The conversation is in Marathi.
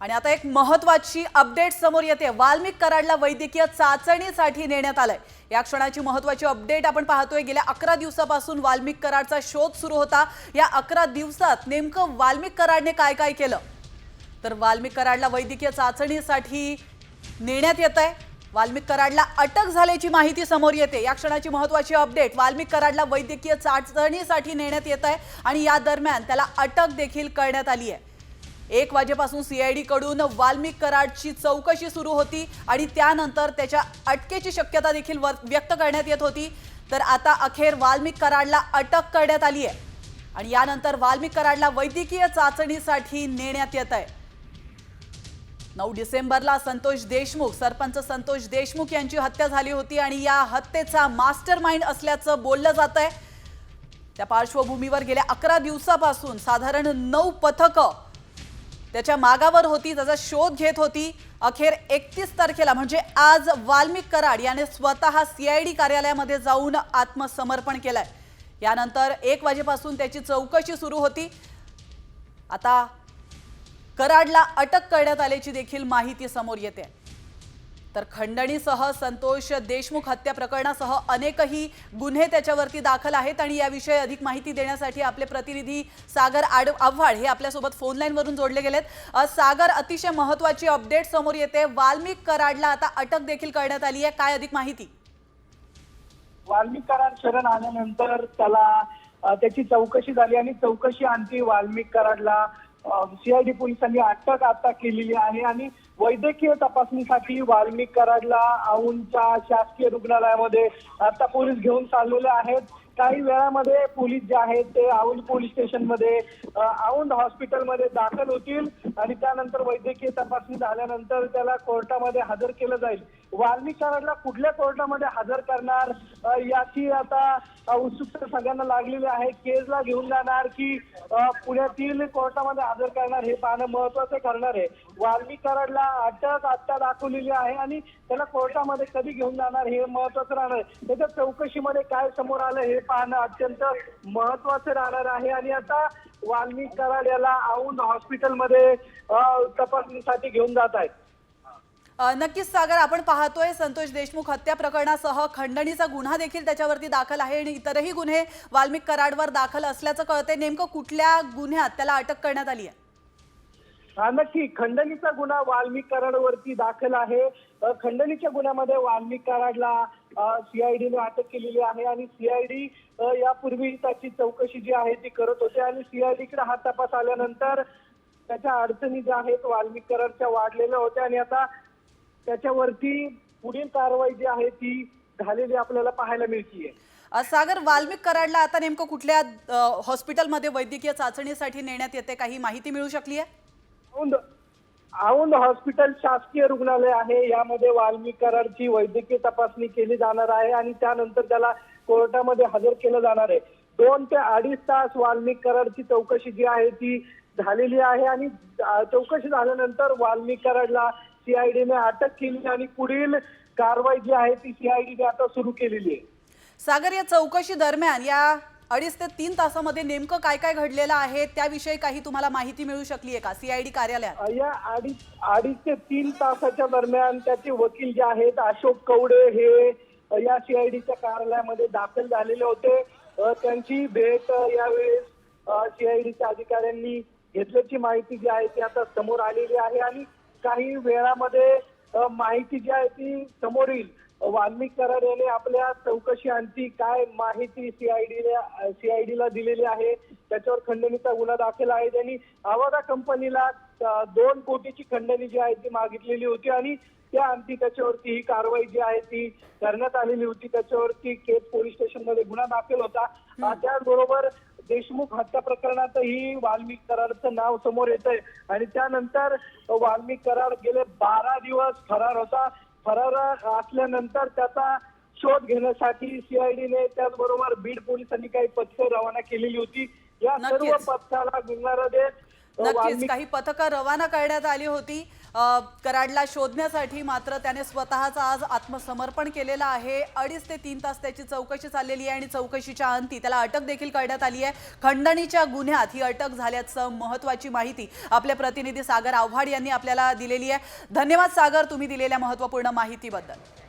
आणि आता एक महत्त्वाची अपडेट समोर येते। वाल्मिक कराडला वैद्यकीय चाचणीसाठी नेण्यात आलंय। या क्षणाची महत्त्वाची अपडेट आपण पाहतोय। गेल्या 11 दिवसापासून वाल्मिक कराडचा शोध सुरू होता। या 11 दिवसात नेमकं वाल्मिक कराडने काय काय केलं, तर वाल्मिक कराडला वैद्यकीय चाचणीसाठी नेण्यात येतंय। वाल्मिक कराडला अटक झाल्याची माहिती समोर येते। या क्षणाची महत्त्वाची अपडेट, वाल्मिक कराडला वैद्यकीय चाचणीसाठी नेण्यात येतंय आणि या दरम्यान त्याला अटक देखील करण्यात आली आहे। 1 वाजेपासून सीआयडी कडून वाल्मिक कराडची चौकशी सुरू होती आणि त्यानंतर त्याच्या अटकेची शक्यता देखील व्यक्त करण्यात येत होती। तर आता अखेर वाल्मिक कराडला अटक करण्यात आली आहे आणि यानंतर वाल्मिक कराडला वैद्यकीय चाचणीसाठी नेण्यात येत आहे। 9 डिसेंबरला संतोष देशमुख, सरपंच संतोष देशमुख यांची हत्या झाली होती आणि या हत्येचा मास्टरमाइंड असल्याचं बोललं जात आहे। त्या पार्श्वभूमीवर गेल्या 11 दिवसापासून साधारण 9 पथकं त्याच्या मागावर होती, त्याचा शोध घेत होती। अखेर 31 तारखेला म्हणजे आज वाल्मिक कराड याने स्वतः सीआयडी कार्यालयामध्ये जाऊन आत्मसमर्पण केलंय। यानंतर 1 वाजेपासून त्याची चौकशी सुरू होती। आता कराडला अटक करण्यात आल्याची देखील माहिती समोर येते। तर खंडणीसह संतोष देशमुख हत्या प्रकरणासह अनेकही गुन्हे त्याच्यावरती दाखल आहेत आणि याविषयी अधिक माहिती देण्यासाठी आपले प्रतिनिधी सागर आव्हाड हे आपल्यासोबत फोन लाईन वरून जोडले गेलेत। सागर, अतिशय महत्त्वाची अपडेट समोर येते। वाल्मिक कराडला आता अटक देखील करण्यात आली आहे, काय अधिक माहिती? वाल्मिक कराड शरण आल्यानंतर त्याला त्याची चौकशी झाली आणि चौकशी अंती वाल्मिक कराडला सीआयडी पोलिसांनी अटक आता केलेली आहे आणि वैद्यकीय तपासणीसाठी वाल्मिक कराडला औंधच्या शासकीय रुग्णालयामध्ये आता पोलीस घेऊन चाललेले आहेत। काही वेळामध्ये पोलीस जे आहेत ते औंध पोलीस स्टेशनमध्ये औंध हॉस्पिटलमध्ये दाखल होतील आणि त्यानंतर वैद्यकीय तपासणी झाल्यानंतर त्याला कोर्टामध्ये हजर केलं जाईल। वाल्मिक कराडला कुठल्या कोर्टामध्ये हजर करणार याची आता उत्सुकता सगळ्यांना लागलेली आहे। केसला घेऊन जाणार की पुण्यातील कोर्टामध्ये हजर करणार हे पाहणं महत्त्वाचं ठरणार आहे। वाल्मिक कराडला अटक आता दाखवलेली आहे आणि त्याला कोर्टामध्ये कधी घेऊन जाणार हे महत्त्वाचं राहणार आहे। त्याच्या चौकशीमध्ये काय समोर आलं हे पाहणं अत्यंत महत्त्वाचं राहणार आहे आणि आता वाल्मिक कराड याला औंध हॉस्पिटलमध्ये तपासणीसाठी घेऊन जात आहेत। नक्कीच सागर, आपण पाहतोय संतोष देशमुख हत्या प्रकरणासह खंडणीचा गुन्हा देखील त्याच्यावरती दाखल आहे आणि इतरही गुन्हे वाल्मिक कराडवर दाखल असल्याचं कळतंय। नेमकं कुठल्या गुन्ह्यात त्याला अटक करण्यात आली आहे? नक्की खंडणीचा गुन्हा वाल्मिक कराडवरती दाखल आहे। खंडणीच्या गुन्ह्यामध्ये वाल्मिक कराडला सीआयडीने अटक केलेली आहे आणि सीआयडी यापूर्वी त्याची चौकशी जी आहे ती करत होते आणि सीआयडीकडे हा तपास आल्यानंतर त्याच्या अडचणी ज्या आहेत वाल्मिक कराडच्या वाढलेल्या होत्या आणि आता त्याच्यावरती पुढील कारवाई जी आहे ती झालेली आपल्याला पाहायला मिळतीये। सागर, वाल्मिक कराडला आता नेमकं कुठल्या हॉस्पिटलमध्ये वैद्यकीय चाचणीसाठी नेण्यात येते, काही माहिती मिळू शकली आहे? औंध हॉस्पिटल शासकीय रुग्णालय आहे, यामध्ये वाल्मिक कराडची वैद्यकीय तपासणी केली जाणार आहे आणि त्यानंतर त्याला कोर्टामध्ये हजर केलं जाणार आहे। 2 ते 2.5 तास वाल्मिक कराडची चौकशी जी आहे ती झालेली आहे आणि चौकशी झाल्यानंतर वाल्मिक कराडला सीआयडीने अटक केली आणि पुढील कारवाई जी आहे ती सीआयडीने आता सुरू केलेली आहे। सागर, या चौकशी दरम्यान या 2.5 ते 3 तासामध्ये नेमकं काय काय घडलेलं आहे त्याविषयी काही तुम्हाला माहिती मिळू शकली आहे का सीआयडी कार्यालयात? या 2.5 ते 3 तासाच्या दरम्यान त्याचे वकील जे आहेत अशोक कवडे हे या सीआयडीच्या कार्यालयामध्ये दाखल झालेले होते। त्यांची भेट यावेळेस सीआयडीच्या अधिकाऱ्यांनी घेतल्याची माहिती जी आहे ती आता समोर आलेली आहे आणि काही वेळामध्ये माहिती जी आहे ती समोर येईल। वाल्मिक कराड यांनी आपल्या चौकशी अंती काय माहिती सीआयडीला दिलेली आहे त्याच्यावर खंडणीचा गुन्हा दाखल आहे। त्यांनी आवादा कंपनीला 2 कोटीची खंडणी जी आहे ती मागितलेली होती आणि त्या अंती त्याच्यावरती ही कारवाई जी आहे ती करण्यात आलेली होती। त्याच्यावरती केज पोलीस स्टेशनमध्ये गुन्हा दाखल होता। त्याचबरोबर देशमुख हत्या प्रकरणातही वाल्मिक कराडचं नाव समोर येतंय आणि त्यानंतर वाल्मिक कराड गेले 12 दिवस फरार होता। फरार असल्यानंतर त्याचा शोध घेण्यासाठी सीआयडीने त्याचबरोबर बीड पोलिसांनी काही पथकं रवाना केलेली होती। या सर्व पथकाला गुन्हा देत नक्कीच काही पथकं रवाना करण्यात आली होती। कराडला शोधण्यासाठी, मात्र त्याने स्वतःच आज आत्मसमर्पण केलेलं आहे। 2.5 ते 3 तास त्याची चौकशी चाललेली आहे आणि चौकशीच्या अंती त्याला अटक देखील करण्यात आली आहे। खंडणीच्या गुन्ह्यात ही अटक झाल्याचं महत्त्वाची माहिती आपले प्रतिनिधी सागर आव्हाड यांनी आपल्याला दिलेली आहे। धन्यवाद सागर, तुम्ही दिलेल्या महत्त्वपूर्ण माहितीबद्दल।